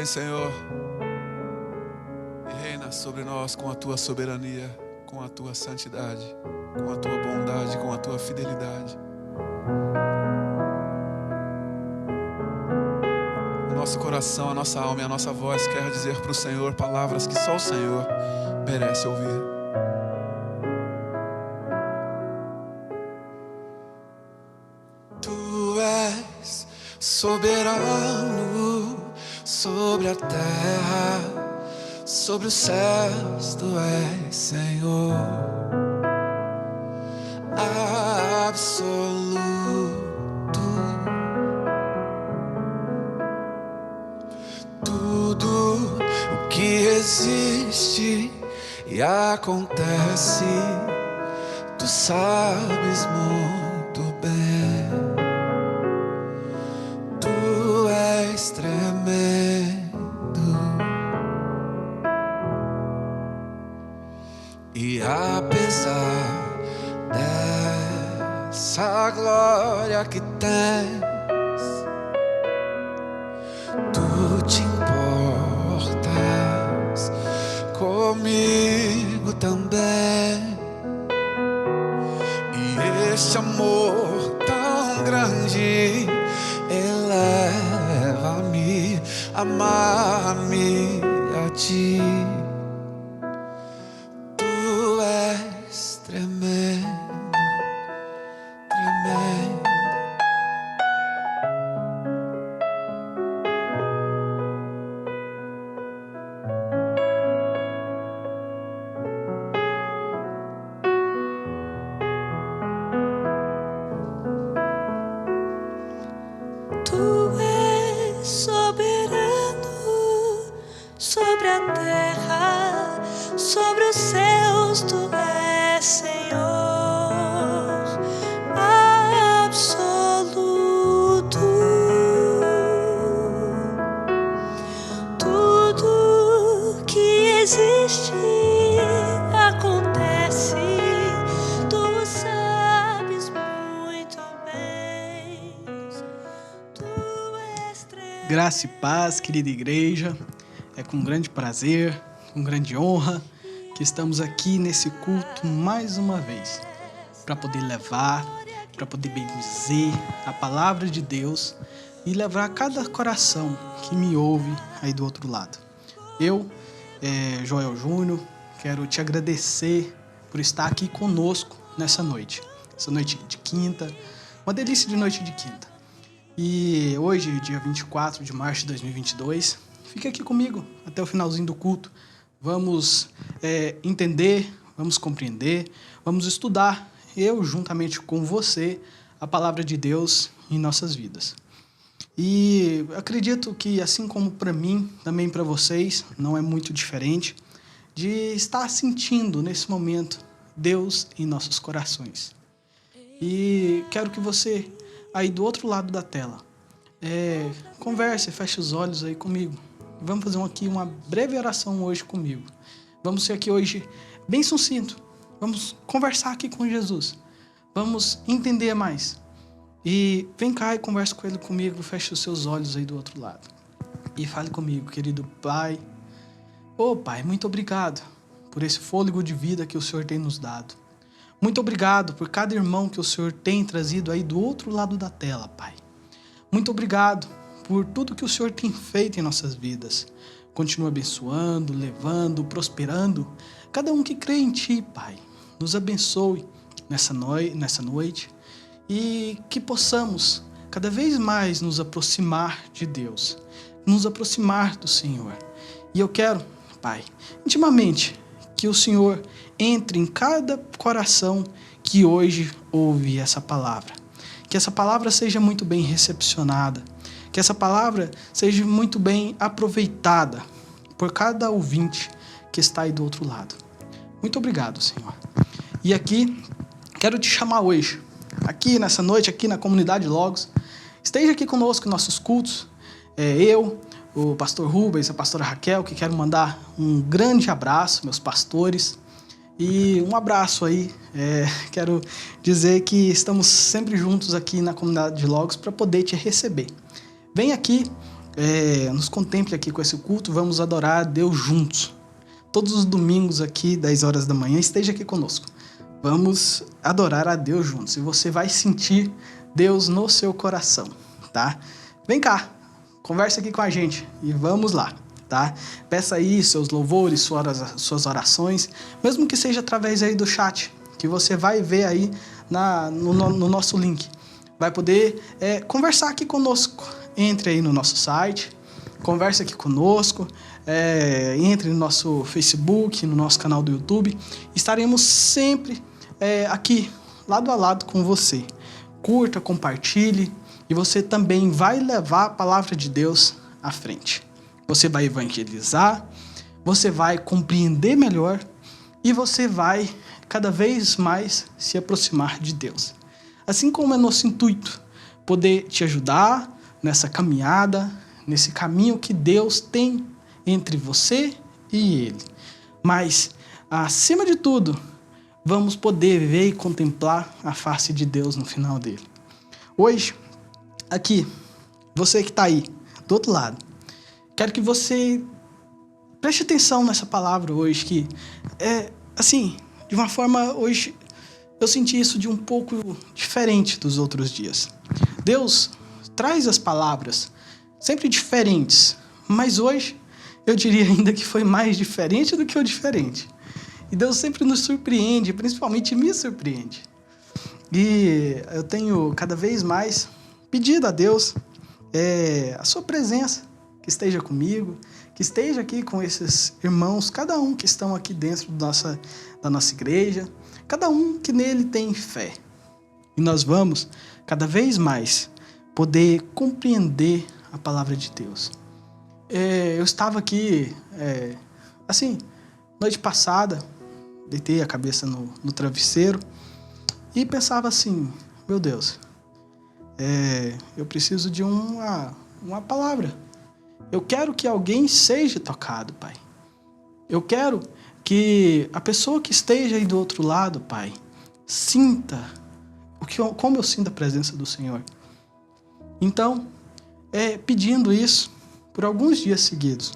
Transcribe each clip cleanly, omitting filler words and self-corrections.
Vem, Senhor, e reina sobre nós com a tua soberania, com a tua santidade, com a tua bondade, com a tua fidelidade. O nosso coração, a nossa alma e a nossa voz quer dizer para o Senhor palavras que só o Senhor merece ouvir. Tu és soberano sobre a terra, sobre os céus. Tu és Senhor absoluto. Tudo o que existe e acontece, tu sabes muito bem. Tu és tremendo, e apesar dessa glória que tens, tu te importas comigo também. E este amor tão grande eleva-me, amar-me a ti. Tu és tremendo, tremendo. Tu és soberano sobre a terra, sobre os céus. Tu és Senhor absoluto. Tudo que existe acontece, tu sabes muito bem. Graça e paz, querida igreja. É com grande prazer, com grande honra que estamos aqui nesse culto mais uma vez, para poder levar, para poder bendizer a palavra de Deus e levar a cada coração que me ouve aí do outro lado. Eu, Joel Júnior, quero te agradecer por estar aqui conosco nessa noite de quinta, uma delícia de noite de quinta. E hoje, dia 24 de março de 2022, fica aqui comigo até o finalzinho do culto. Vamos entender, vamos compreender, vamos estudar, eu juntamente com você, a palavra de Deus em nossas vidas. E acredito que, assim como para mim, também para vocês, não é muito diferente, de estar sentindo nesse momento Deus em nossos corações. E quero que você, aí do outro lado da tela, converse, feche os olhos aí comigo. Vamos fazer aqui uma breve oração hoje comigo. Vamos ser aqui hoje bem sucinto. Vamos conversar aqui com Jesus. Vamos entender mais. E vem cá e converse com Ele comigo. Feche os seus olhos aí do outro lado. E fale comigo, querido Pai. Pai, muito obrigado por esse fôlego de vida que o Senhor tem nos dado. Muito obrigado por cada irmão que o Senhor tem trazido aí do outro lado da tela, Pai. Muito obrigado por tudo que o Senhor tem feito em nossas vidas. Continua abençoando, levando, prosperando cada um que crê em Ti, Pai. Nos abençoe nessa noite e que possamos cada vez mais nos aproximar de Deus, nos aproximar do Senhor. E eu quero, Pai, intimamente, que o Senhor entre em cada coração que hoje ouve essa palavra. Que essa palavra seja muito bem recepcionada. Que essa palavra seja muito bem aproveitada por cada ouvinte que está aí do outro lado. Muito obrigado, Senhor. E aqui, quero te chamar hoje, aqui nessa noite, aqui na comunidade Logos. Esteja aqui conosco em nossos cultos. Eu, o pastor Rubens, a pastora Raquel, que quero mandar um grande abraço, meus pastores. E um abraço aí, quero dizer que estamos sempre juntos aqui na comunidade de Logos para poder te receber. Vem aqui, nos contemple aqui com esse culto. Vamos adorar a Deus juntos. Todos os domingos aqui, 10 horas da manhã, esteja aqui conosco. Vamos adorar a Deus juntos. E você vai sentir Deus no seu coração, tá? Vem cá, conversa aqui com a gente e vamos lá, tá? Peça aí seus louvores, suas orações, mesmo que seja através aí do chat, que você vai ver aí no nosso link. Vai poder conversar aqui conosco. Entre aí no nosso site, converse aqui conosco, entre no nosso Facebook, no nosso canal do YouTube. Estaremos sempre aqui, lado a lado com você. Curta, compartilhe, e você também vai levar a palavra de Deus à frente. Você vai evangelizar, você vai compreender melhor e você vai cada vez mais se aproximar de Deus. Assim como é nosso intuito, poder te ajudar nessa caminhada, nesse caminho que Deus tem entre você e Ele. Mas, acima de tudo, vamos poder ver e contemplar a face de Deus no final dele. Hoje, aqui, você que está aí, do outro lado, quero que você preste atenção nessa palavra hoje, que de uma forma, hoje, eu senti isso de um pouco diferente dos outros dias. Deus traz as palavras sempre diferentes, mas hoje eu diria ainda que foi mais diferente do que o diferente. E Deus sempre nos surpreende, principalmente me surpreende. E eu tenho cada vez mais pedido a Deus a sua presença, que esteja comigo, que esteja aqui com esses irmãos, cada um que estão aqui dentro da nossa igreja, cada um que nele tem fé. E nós vamos cada vez mais poder compreender a palavra de Deus. Eu estava aqui, noite passada, deitei a cabeça no travesseiro e pensava assim, meu Deus, eu preciso de uma palavra. Eu quero que alguém seja tocado, Pai. Eu quero que a pessoa que esteja aí do outro lado, Pai, sinta como eu sinto a presença do Senhor. Então, pedindo isso por alguns dias seguidos,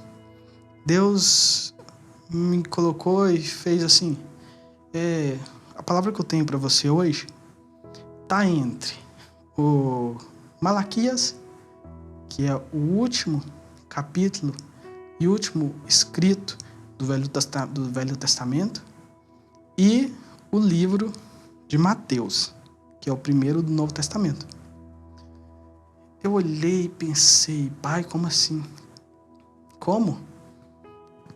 Deus me colocou e fez assim, a palavra que eu tenho para você hoje está entre o Malaquias, que é o último capítulo e último escrito do Velho Testamento, e o livro de Mateus, que é o primeiro do Novo Testamento. Eu olhei e pensei, Pai, como assim? Como?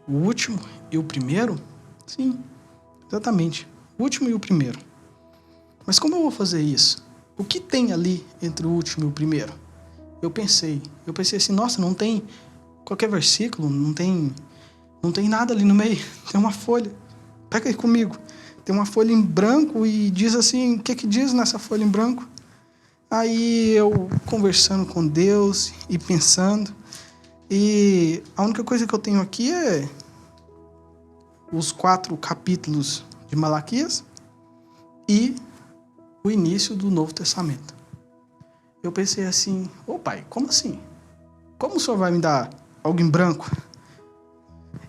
O último e o primeiro? Sim, exatamente. O último e o primeiro. Mas como eu vou fazer isso? O que tem ali entre o último e o primeiro? Eu pensei assim, nossa, não tem qualquer versículo, não tem nada ali no meio. Tem uma folha. Pega aí comigo. Tem uma folha em branco e diz assim, o que diz nessa folha em branco? Aí eu conversando com Deus e pensando, e a única coisa que eu tenho aqui é os 4 capítulos de Malaquias e o início do Novo Testamento. Eu pensei assim, Pai, como assim? Como o Senhor vai me dar algo em branco?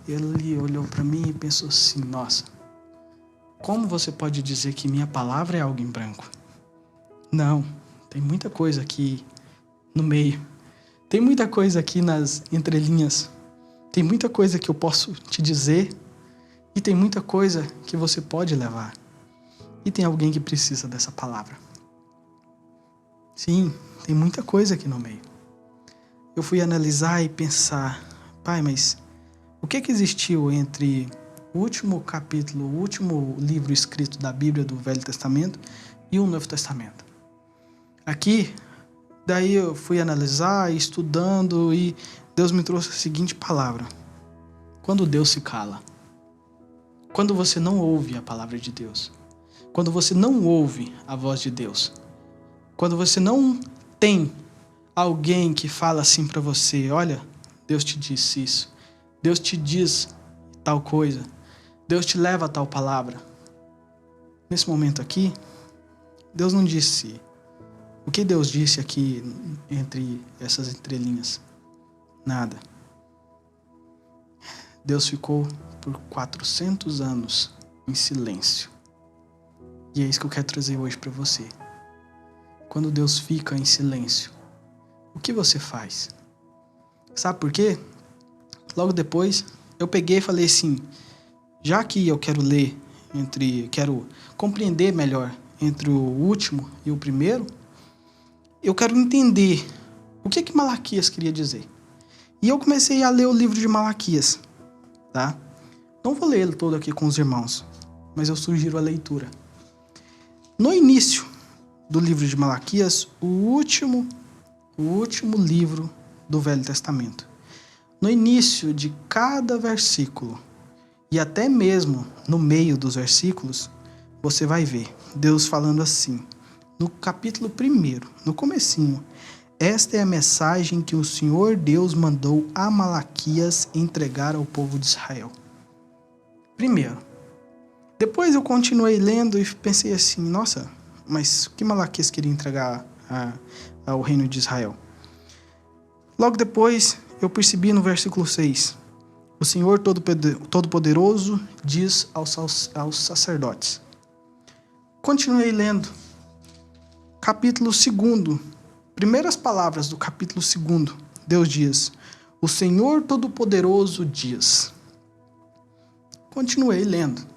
Ele olhou para mim e pensou assim, nossa, como você pode dizer que minha palavra é algo em branco? Não. Tem muita coisa aqui no meio. Tem muita coisa aqui nas entrelinhas. Tem muita coisa que eu posso te dizer. E tem muita coisa que você pode levar. E tem alguém que precisa dessa palavra. Sim, tem muita coisa aqui no meio. Eu fui analisar e pensar, Pai, mas o que existiu entre o último capítulo, o último livro escrito da Bíblia do Velho Testamento e o Novo Testamento? Aqui, daí eu fui analisar, estudando, e Deus me trouxe a seguinte palavra. Quando Deus se cala, quando você não ouve a palavra de Deus, quando você não ouve a voz de Deus, quando você não tem alguém que fala assim para você, olha, Deus te disse isso, Deus te diz tal coisa, Deus te leva a tal palavra. Nesse momento aqui, Deus não disse. O que Deus disse aqui entre essas entrelinhas? nada. Deus ficou por 400 anos em silêncio. E é isso que eu quero trazer hoje para você. Quando Deus fica em silêncio, o que você faz? Sabe por quê? Logo depois, eu peguei e falei assim, já que eu quero quero compreender melhor entre o último e o primeiro, eu quero entender o que Malaquias queria dizer. E eu comecei a ler o livro de Malaquias, tá? Não vou ler ele todo aqui com os irmãos, mas eu sugiro a leitura. No início do livro de Malaquias, o último livro do Velho Testamento. No início de cada versículo, e até mesmo no meio dos versículos, você vai ver Deus falando assim, no capítulo 1, no comecinho, esta é a mensagem que o Senhor Deus mandou a Malaquias entregar ao povo de Israel. Primeiro. Depois eu continuei lendo e pensei assim, nossa, mas o que Malaquias queria entregar ao reino de Israel? Logo depois eu percebi no versículo 6, o Senhor Todo-Poderoso diz aos sacerdotes. Continuei lendo. Capítulo 2, primeiras palavras do capítulo 2, Deus diz, o Senhor Todo-Poderoso diz. Continuei lendo.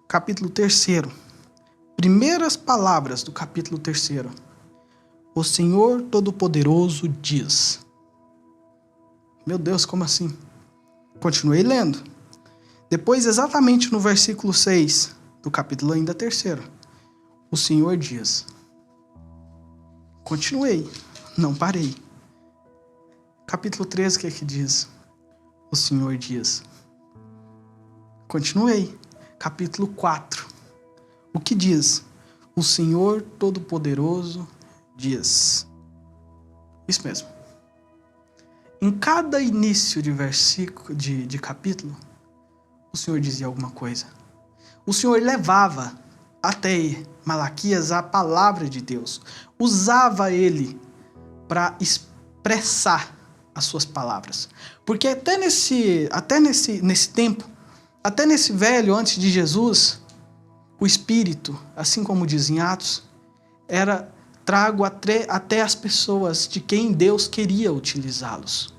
Capítulo 3, primeiras palavras do capítulo 3, o Senhor Todo-Poderoso diz. Meu Deus, como assim? Continuei lendo. Depois, exatamente no versículo 6 do capítulo ainda 3, o Senhor diz. Continuei, não parei. Capítulo 13, o que é que diz? O Senhor diz. Continuei. Capítulo 4, o que diz? O Senhor Todo-Poderoso diz. Isso mesmo. Em cada início de versículo, de capítulo, o Senhor dizia alguma coisa. O Senhor levava até Malaquias a palavra de Deus. Usava ele para expressar as suas palavras. Porque até nesse tempo, até nesse velho, antes de Jesus, o Espírito, assim como diz em Atos, era trago até as pessoas de quem Deus queria utilizá-los.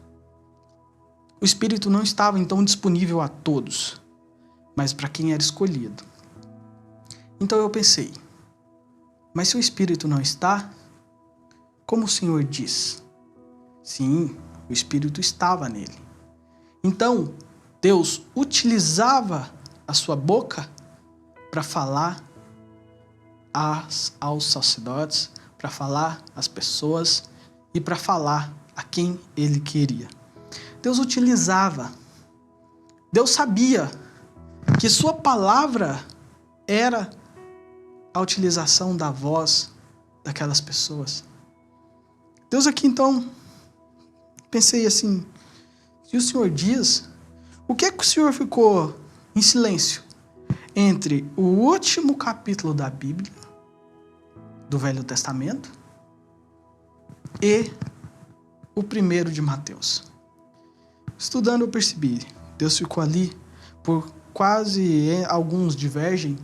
O Espírito não estava então disponível a todos, mas para quem era escolhido. Então eu pensei, mas se o Espírito não está, como o Senhor diz? Sim, o Espírito estava nele. Então, Deus utilizava a sua boca para falar aos sacerdotes, para falar às pessoas e para falar a quem ele queria. Deus utilizava. Deus sabia que sua palavra era a utilização da voz daquelas pessoas. Deus aqui então, pensei assim, se o Senhor diz, o que é que o Senhor ficou em silêncio entre o último capítulo da Bíblia, do Velho Testamento, e o 1 de Mateus? Estudando eu percebi, Deus ficou ali por quase, alguns divergem,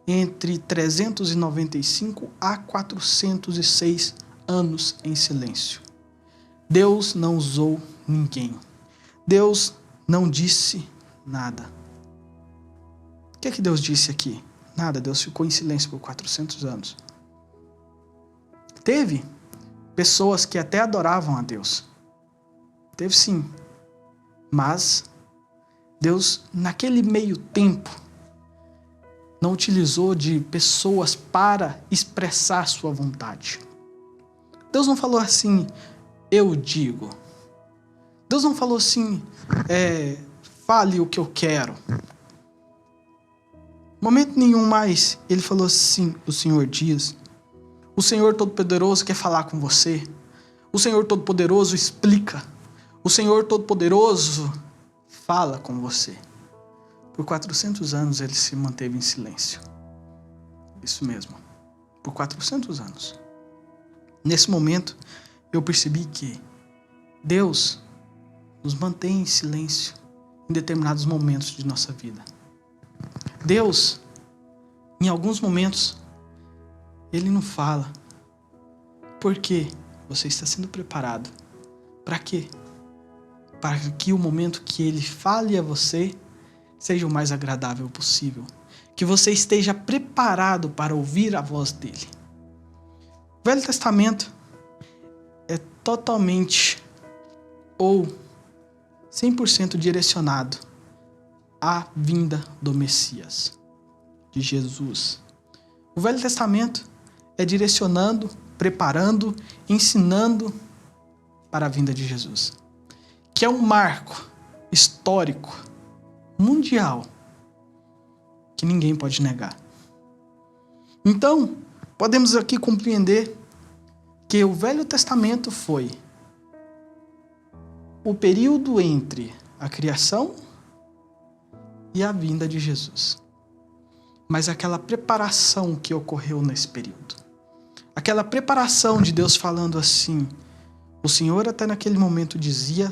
entre 395 a 406 anos em silêncio. Deus não usou ninguém. Deus não disse nada. O que é que Deus disse aqui? Nada, Deus ficou em silêncio por 400 anos. Teve pessoas que até adoravam a Deus. Teve sim. Mas Deus, naquele meio tempo, não utilizou de pessoas para expressar sua vontade. Deus não falou assim, eu digo. Deus não falou assim, fale o que eu quero. Momento nenhum mais, ele falou assim, o Senhor diz. O Senhor Todo-Poderoso quer falar com você. O Senhor Todo-Poderoso explica. O Senhor Todo-Poderoso fala com você. Por 400 anos ele se manteve em silêncio. Isso mesmo. Por 400 anos. Nesse momento, eu percebi que Deus nos mantém em silêncio em determinados momentos de nossa vida. Deus, em alguns momentos, Ele não fala. Por quê? Você está sendo preparado. Para quê? Para que o momento que Ele fale a você seja o mais agradável possível. Que você esteja preparado para ouvir a voz dEle. O Velho Testamento é totalmente ou 100% direcionado à vinda do Messias, de Jesus. O Velho Testamento é direcionando, preparando, ensinando para a vinda de Jesus, que é um marco histórico, mundial, que ninguém pode negar. Então, podemos aqui compreender que o Velho Testamento foi o período entre a criação e a vinda de Jesus. Mas aquela preparação que ocorreu nesse período, aquela preparação de Deus falando assim, o Senhor até naquele momento dizia,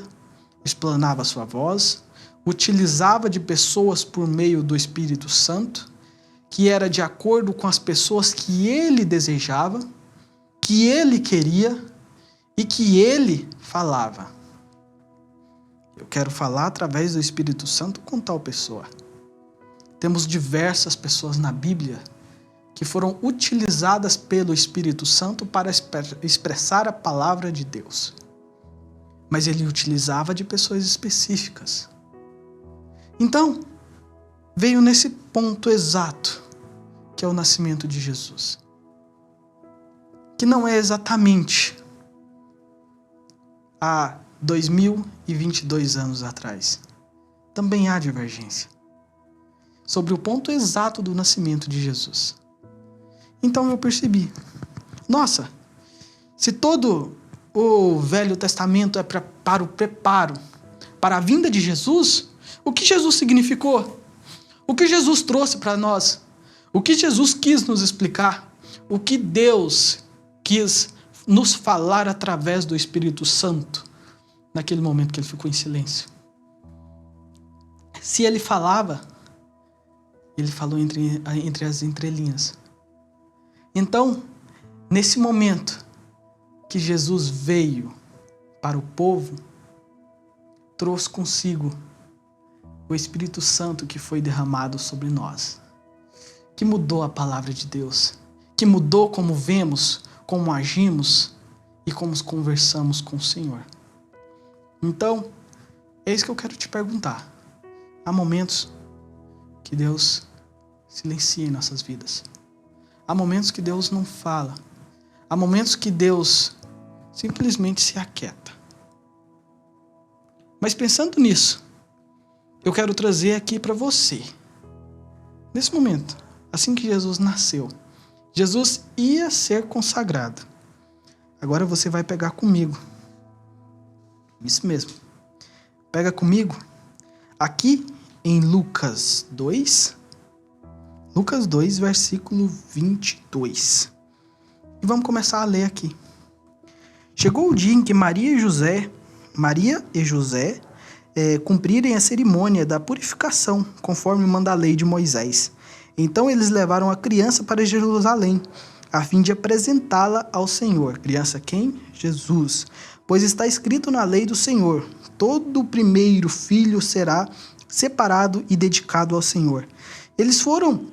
explanava a sua voz, utilizava de pessoas por meio do Espírito Santo, que era de acordo com as pessoas que Ele desejava, que Ele queria e que Ele falava. Eu quero falar através do Espírito Santo com tal pessoa. Temos diversas pessoas na Bíblia que foram utilizadas pelo Espírito Santo para expressar a palavra de Deus. Mas Ele utilizava de pessoas específicas. Então, veio nesse ponto exato, que é o nascimento de Jesus. Que não é exatamente há 2022 anos atrás. Também há divergência sobre o ponto exato do nascimento de Jesus. Então eu percebi, nossa, se todo o Velho Testamento é para o preparo, para a vinda de Jesus, o que Jesus significou? O que Jesus trouxe para nós? O que Jesus quis nos explicar? O que Deus quis nos falar através do Espírito Santo naquele momento que Ele ficou em silêncio? Se Ele falava, Ele falou entre as entrelinhas. Então, nesse momento que Jesus veio para o povo, trouxe consigo o Espírito Santo que foi derramado sobre nós, que mudou a palavra de Deus, que mudou como vemos, como agimos e como conversamos com o Senhor. Então, é isso que eu quero te perguntar. Há momentos que Deus silencia em nossas vidas. Há momentos que Deus não fala. Há momentos que Deus simplesmente se aquieta. Mas pensando nisso, eu quero trazer aqui para você, nesse momento, assim que Jesus nasceu, Jesus ia ser consagrado. Agora você vai pegar comigo. Isso mesmo. Pega comigo aqui em Lucas 2, versículo 22. E vamos começar a ler aqui. Chegou o dia em que Maria e José cumprirem a cerimônia da purificação, conforme manda a lei de Moisés. Então eles levaram a criança para Jerusalém, a fim de apresentá-la ao Senhor. Criança quem? Jesus. Pois está escrito na lei do Senhor, todo o primeiro filho será separado e dedicado ao Senhor. Eles foram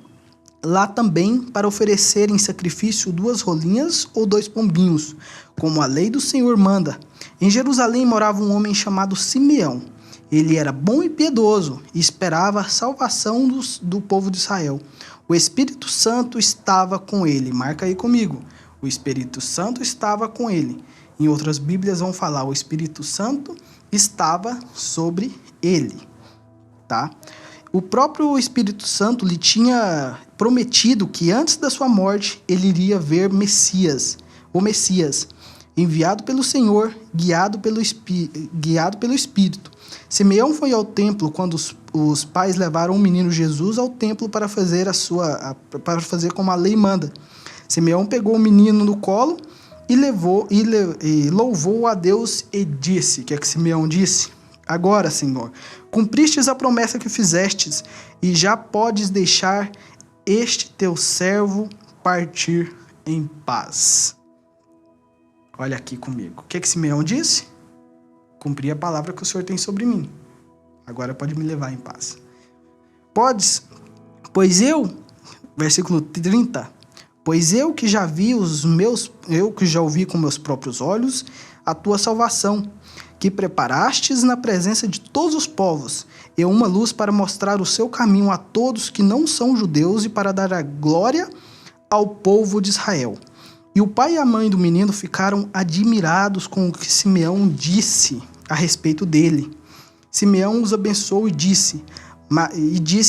lá também para oferecer em sacrifício 2 rolinhas ou 2 pombinhos, como a lei do Senhor manda. Em Jerusalém morava um homem chamado Simeão. Ele era bom e piedoso e esperava a salvação do povo de Israel. O Espírito Santo estava com ele. Marca aí comigo. O Espírito Santo estava com ele. Em outras Bíblias vão falar, o Espírito Santo estava sobre ele. Tá? O próprio Espírito Santo lhe tinha prometido que antes da sua morte ele iria ver o Messias, enviado pelo Senhor, guiado pelo Espírito. Simeão foi ao templo quando os pais levaram o menino Jesus ao templo para fazer como a lei manda. Simeão pegou o menino no colo e louvou a Deus e disse, o que é que Simeão disse? Agora, Senhor, cumpristes a promessa que fizestes, e já podes deixar este teu servo partir em paz. Olha aqui comigo. O que Simeão disse? Cumpri a palavra que o Senhor tem sobre mim. Agora pode me levar em paz. Pois eu, versículo 30, pois eu que já ouvi com meus próprios olhos a tua salvação, que preparastes na presença de todos os povos, e uma luz para mostrar o seu caminho a todos que não são judeus e para dar a glória ao povo de Israel. E o pai e a mãe do menino ficaram admirados com o que Simeão disse a respeito dele. Simeão os abençoou e disse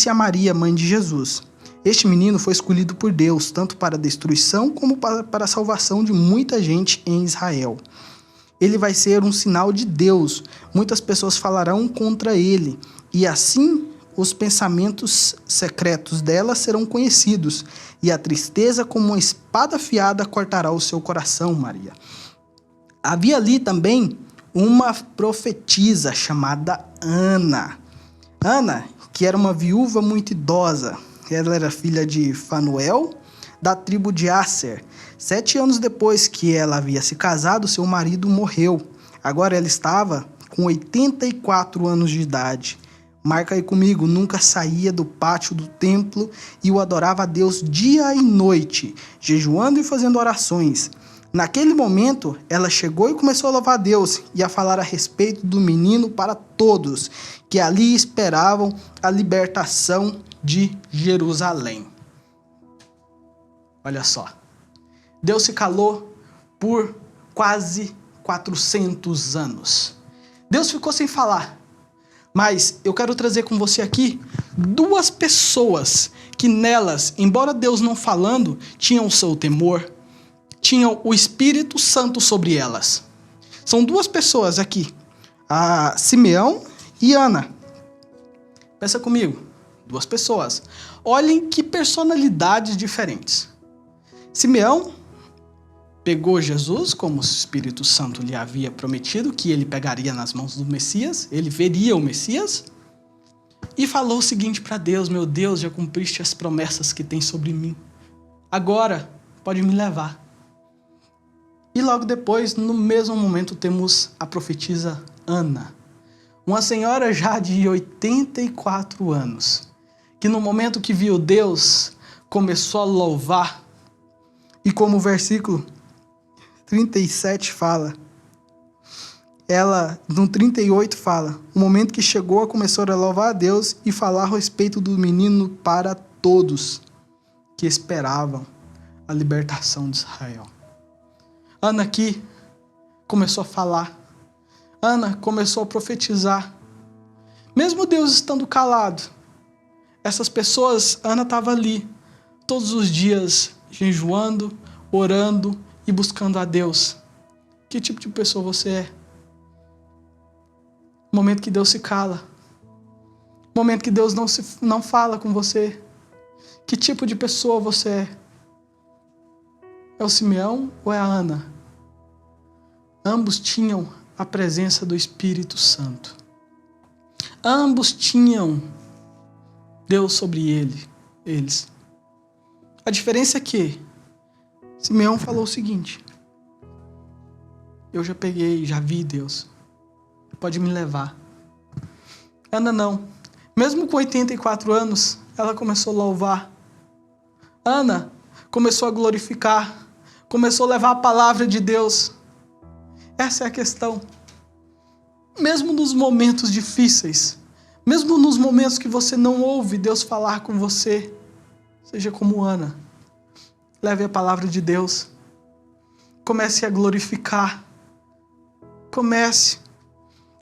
a Maria, mãe de Jesus: este menino foi escolhido por Deus, tanto para a destruição como para a salvação de muita gente em Israel. Ele vai ser um sinal de Deus. Muitas pessoas falarão contra ele, e assim os pensamentos secretos dela serão conhecidos, e a tristeza, como uma espada afiada, cortará o seu coração, Maria. Havia ali também uma profetisa chamada Ana. Ana, que era uma viúva muito idosa. Ela era filha de Fanuel, da tribo de Asser. 7 anos depois que ela havia se casado, seu marido morreu. Agora ela estava com 84 anos de idade. Marca aí comigo, nunca saía do pátio do templo e o adorava a Deus dia e noite, jejuando e fazendo orações. Naquele momento, ela chegou e começou a louvar a Deus e a falar a respeito do menino para todos, que ali esperavam a libertação de Jerusalém. Olha só, Deus se calou por quase 400 anos. Deus ficou sem falar. Mas eu quero trazer com você aqui 2 pessoas que nelas, embora Deus não falando, tinham o seu temor, tinham o Espírito Santo sobre elas. São 2 pessoas aqui, a Simeão e Ana. Pensa comigo, 2 pessoas. Olhem que personalidades diferentes. Simeão pegou Jesus, como o Espírito Santo lhe havia prometido, que ele pegaria nas mãos do Messias, ele veria o Messias, e falou o seguinte para Deus: meu Deus, já cumpriste as promessas que tem sobre mim, agora pode me levar. E logo depois, no mesmo momento, temos a profetisa Ana, uma senhora já de 84 anos, que no momento que viu Deus, começou a louvar, e como o versículo 37 fala, ela no 38 fala, o momento que chegou, começou a louvar a Deus e falar a respeito do menino para todos que esperavam a libertação de Israel. Ana aqui começou a falar, Ana começou a profetizar, mesmo Deus estando calado. Essas pessoas, Ana estava ali todos os dias jejuando, orando e buscando a Deus. Que tipo de pessoa você é? No momento que Deus se cala, no momento que Deus não fala com você, que tipo de pessoa você é? É o Simeão ou é a Ana? Ambos tinham a presença do Espírito Santo. Ambos tinham Deus sobre eles. A diferença é que Simeão falou o seguinte: eu já peguei, já vi Deus, pode me levar. Ana não. Mesmo com 84 anos, ela começou a louvar. Ana começou a glorificar, começou a levar a palavra de Deus. Essa é a questão. Mesmo nos momentos difíceis, mesmo nos momentos que você não ouve Deus falar com você, seja como Ana. Leve a palavra de Deus. Comece a glorificar. Comece.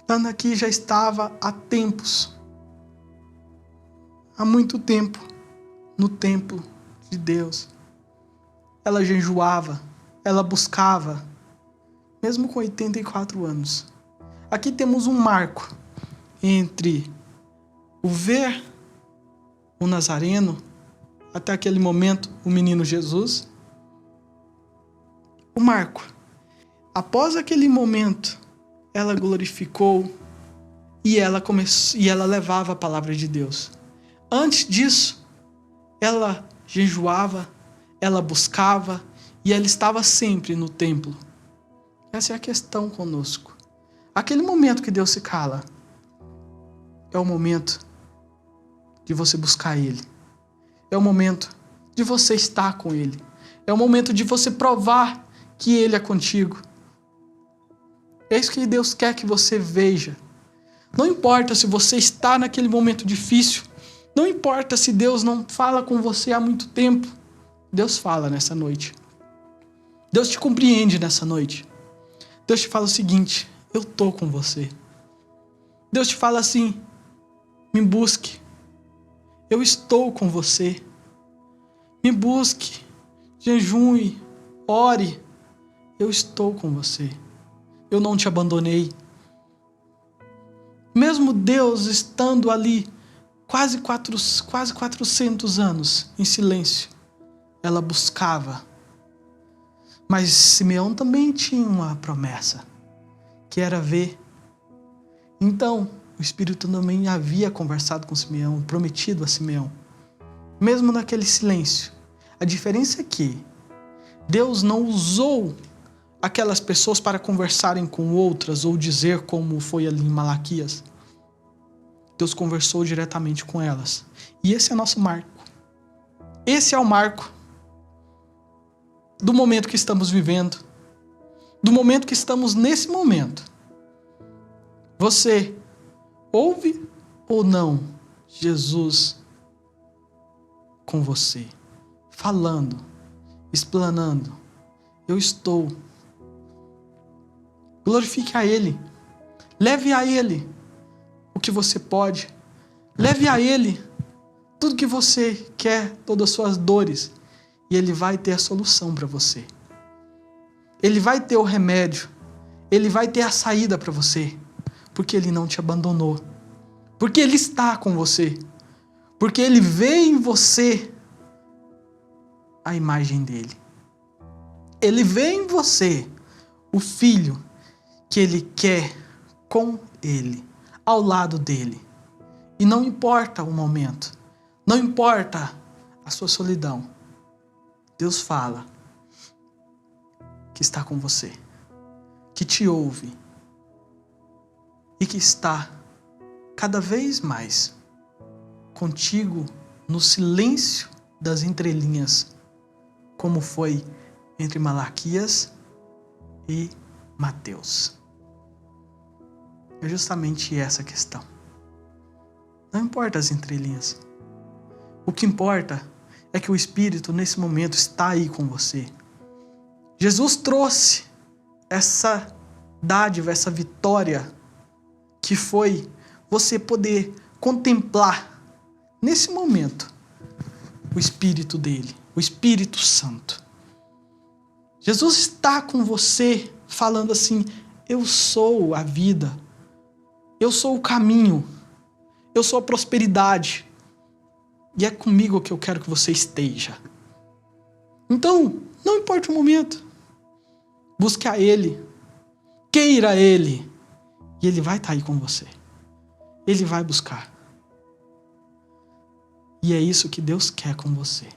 Ana aqui já estava há tempos, há muito tempo, no templo de Deus. Ela jejuava, ela buscava, mesmo com 84 anos. Aqui temos um marco entre o ver o Nazareno, até aquele momento, o menino Jesus. O marco. Após aquele momento, ela glorificou, e ela levava a palavra de Deus. Antes disso, ela jejuava, ela buscava e ela estava sempre no templo. Essa é a questão conosco. Aquele momento que Deus se cala é o momento de você buscar Ele. É o momento de você estar com Ele. É o momento de você provar que Ele é contigo. É isso que Deus quer que você veja. Não importa se você está naquele momento difícil. Não importa se Deus não fala com você há muito tempo. Deus fala nessa noite. Deus te compreende nessa noite. Deus te fala o seguinte: eu estou com você. Deus te fala assim: me busque. Eu estou com você. Me busque. Jejue. Ore. Eu estou com você. Eu não te abandonei. Mesmo Deus estando ali quase 400 anos em silêncio, ela buscava. Mas Simeão também tinha uma promessa, que era ver. Então, o Espírito também havia conversado com Simeão, prometido a Simeão. Mesmo naquele silêncio. A diferença é que Deus não usou aquelas pessoas para conversarem com outras ou dizer como foi ali em Malaquias. Deus conversou diretamente com elas. E esse é nosso marco. Esse é o marco do momento que estamos vivendo. Do momento que estamos nesse momento. Você ouve ou não Jesus com você? Falando, explanando. Eu estou. Glorifique a Ele. Leve a Ele o que você pode. Leve a Ele tudo que você quer, todas as suas dores. E Ele vai ter a solução para você. Ele vai ter o remédio. Ele vai ter a saída para você. Porque Ele não te abandonou. Porque Ele está com você. Porque Ele vê em você a imagem dEle. Ele vê em você o filho que Ele quer com Ele, ao lado dEle. E não importa o momento, não importa a sua solidão, Deus fala que está com você, que te ouve e que está cada vez mais contigo no silêncio das entrelinhas, como foi entre Malaquias e Mateus. É justamente essa a questão. Não importa as entrelinhas. O que importa é que o Espírito nesse momento está aí com você. Jesus trouxe essa dádiva, essa vitória que foi você poder contemplar nesse momento o Espírito dele, o Espírito Santo. Jesus está com você falando assim: eu sou a vida, eu sou o caminho, eu sou a prosperidade e é comigo que eu quero que você esteja. Então, não importa o momento, busque a Ele, queira Ele e Ele vai estar aí com você. Ele vai buscar. E é isso que Deus quer com você.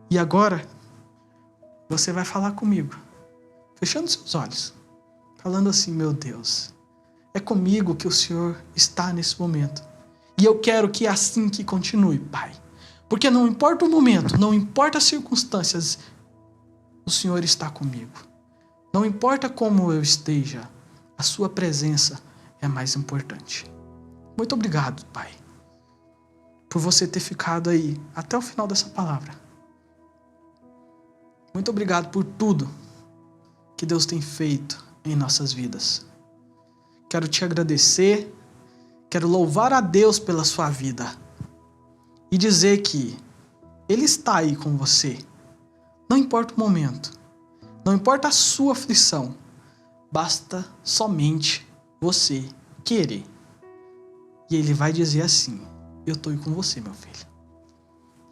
E agora, você vai falar comigo, fechando seus olhos, falando assim: meu Deus, é comigo que o Senhor está nesse momento. E eu quero que é assim que continue, Pai. Porque não importa o momento, não importa as circunstâncias, o Senhor está comigo. Não importa como eu esteja, a sua presença é mais importante. Muito obrigado, Pai, por você ter ficado aí até o final dessa palavra. Muito obrigado por tudo que Deus tem feito em nossas vidas. Quero te agradecer, quero louvar a Deus pela sua vida e dizer que Ele está aí com você. Não importa o momento, não importa a sua aflição, basta somente você querer. E Ele vai dizer assim: eu estou aí com você, meu filho.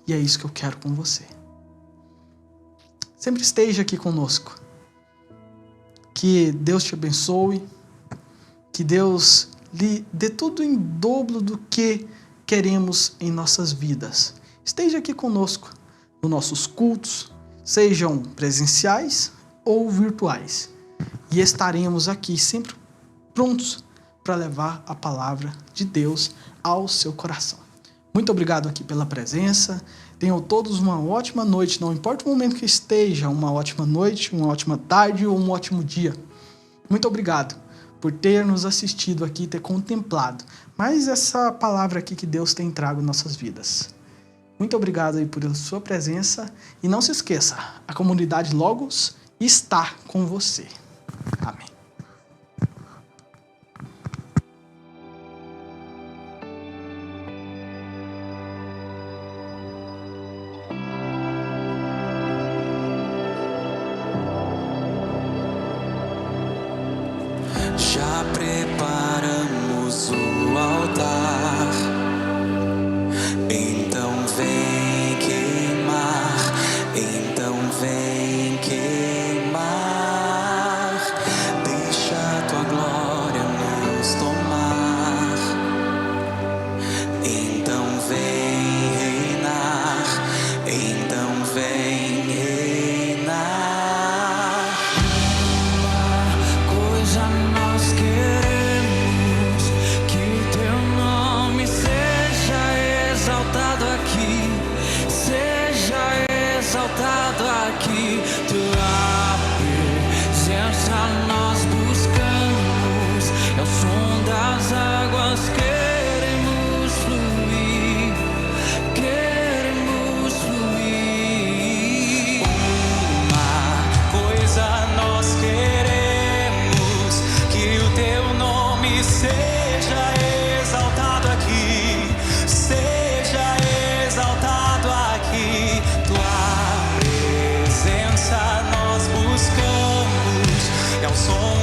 E é isso que eu quero com você. Sempre esteja aqui conosco. Que Deus te abençoe. Que Deus lhe dê tudo em dobro do que queremos em nossas vidas. Esteja aqui conosco nos nossos cultos, sejam presenciais ou virtuais, e estaremos aqui sempre prontos para levar a palavra de Deus ao seu coração. Muito obrigado aqui pela presença. Tenham todos uma ótima noite, não importa o momento que esteja, uma ótima noite, uma ótima tarde ou um ótimo dia. Muito obrigado por ter nos assistido aqui, ter contemplado mais essa palavra aqui que Deus tem trago em nossas vidas. Muito obrigado aí por sua presença e não se esqueça, a comunidade Logos está com você. Amém. Já preparamos o altar, então vem queimar, então vem queimar, deixa tua glória nos tomar, então vem reinar, então vem reinar. Coisa nós queremos, que o teu nome seja exaltado aqui, seja exaltado aqui. Tua presença nós buscamos, é o som das águas, queremos fluir, queremos fluir. Uma coisa nós queremos, que o teu nome seja exaltado aqui, seja exaltado aqui. Tua presença nós buscamos, é o som